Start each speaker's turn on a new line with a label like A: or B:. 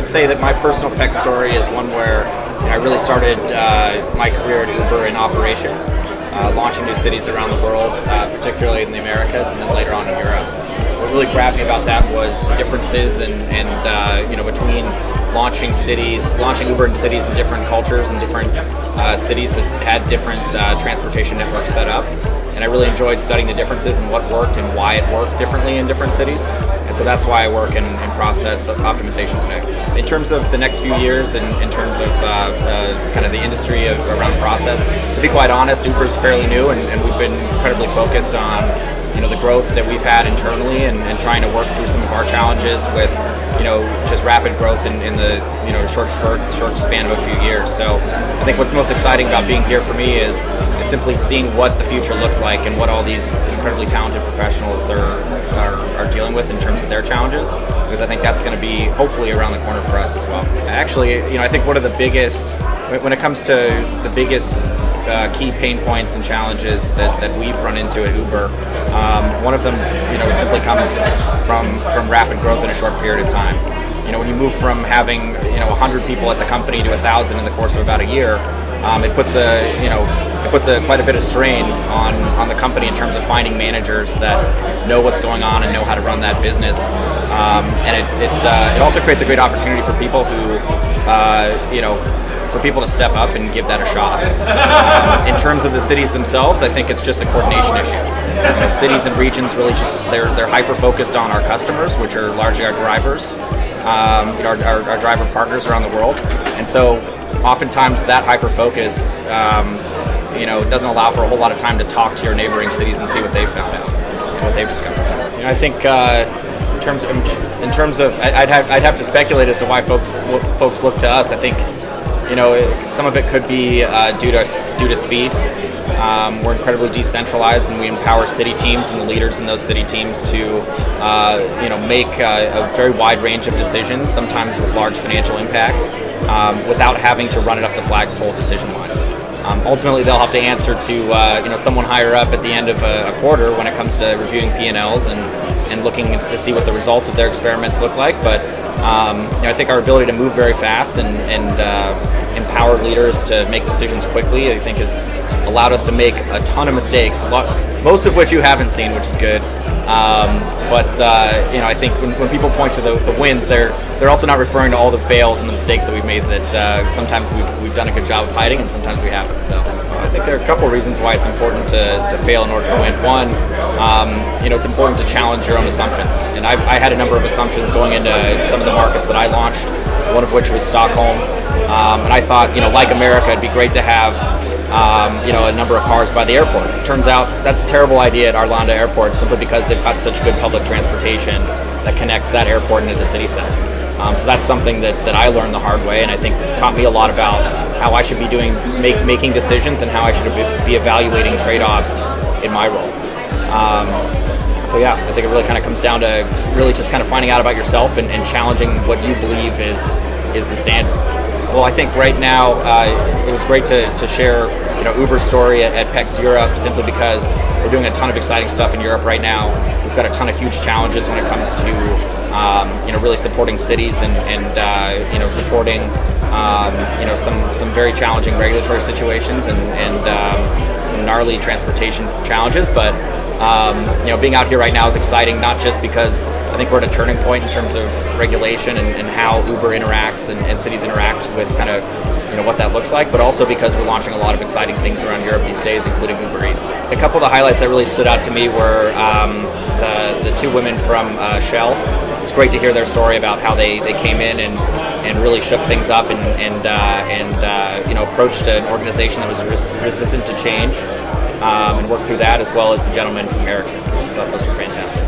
A: I'd say that my personal PEX story is one where I really started my career at Uber in operations, launching new cities around the world, particularly in the Americas, and then later on in Europe. What really grabbed me about that was the differences and between launching Uber in cities in different cultures and different cities that had different transportation networks set up. And I really enjoyed studying the differences and what worked and why it worked differently in different cities. And so that's why I work in process optimization today. In terms of the next few years and in terms of kind of the industry around process, to be quite honest, Uber's fairly new and we've been incredibly focused on the growth that we've had internally and trying to work through some of our challenges with just rapid growth in the short span of a few years. So I think what's most exciting about being here for me is simply seeing what the future looks like and what all these incredibly talented professionals are dealing with in terms of their challenges, because I think that's going to be hopefully around the corner for us as well. Actually, I think one of the biggest, when it comes to the biggest key pain points and challenges that we've run into at Uber, one of them simply comes from rapid growth in a short period of time. When you move from having 100 people at the company to 1,000 in the course of about a year, it puts quite a bit of strain on the company in terms of finding managers that know what's going on and know how to run that business, and it also creates a great opportunity for people who for people to step up and give that a shot. In terms of the cities themselves, I think it's just a coordination issue. Cities and regions really they're hyper-focused on our customers, which are largely our drivers, our driver partners around the world. And so oftentimes that hyper-focus doesn't allow for a whole lot of time to talk to your neighboring cities and see what they've found out, what they've discovered. I think in terms of I'd have to speculate as to why folks look to us. I think some of it could be due to speed. We're incredibly decentralized, and we empower city teams and the leaders in those city teams to make a very wide range of decisions, sometimes with large financial impact, without having to run it up the flagpole decision-wise. Ultimately, they'll have to answer to someone higher up at the end of a quarter when it comes to reviewing P&Ls and looking to see what the results of their experiments look like. But I think our ability to move very fast and empower leaders to make decisions quickly, I think, has allowed us to make a ton of mistakes, most of which you haven't seen, which is good. But I think when people point to the wins, they're also not referring to all the fails and the mistakes that we've made that sometimes we've done a good job of hiding and sometimes we haven't. So I think there are a couple of reasons why it's important to fail in order to win. One, it's important to challenge your own assumptions. And I had a number of assumptions going into some of the markets that I launched, one of which was Stockholm. And I thought, like America, it'd be great to have a number of cars by the airport. It turns out that's a terrible idea at Arlanda Airport, simply because they've got such good public transportation that connects that airport into the city center. So that's something that I learned the hard way, and I think taught me a lot about how I should be making decisions and how I should be evaluating trade-offs in my role. So yeah, I think it really kind of comes down to really just kind of finding out about yourself and challenging what you believe is the standard. Well, I think right now it was great to share Uber's story at PEX Europe, simply because we're doing a ton of exciting stuff in Europe right now. We've got a ton of huge challenges when it comes to really supporting cities and supporting some very challenging regulatory situations and some gnarly transportation challenges. But being out here right now is exciting, not just because I think we're at a turning point in terms of regulation and how Uber interacts and cities interact with kind of what that looks like, but also because we're launching a lot of exciting things around Europe these days, including Uber Eats. A couple of the highlights that really stood out to me were the two women from Shell. It's great to hear their story about how they came in and really shook things up and approached an organization that was resistant to change and worked through that, as well as the gentleman from Ericsson. Those were fantastic.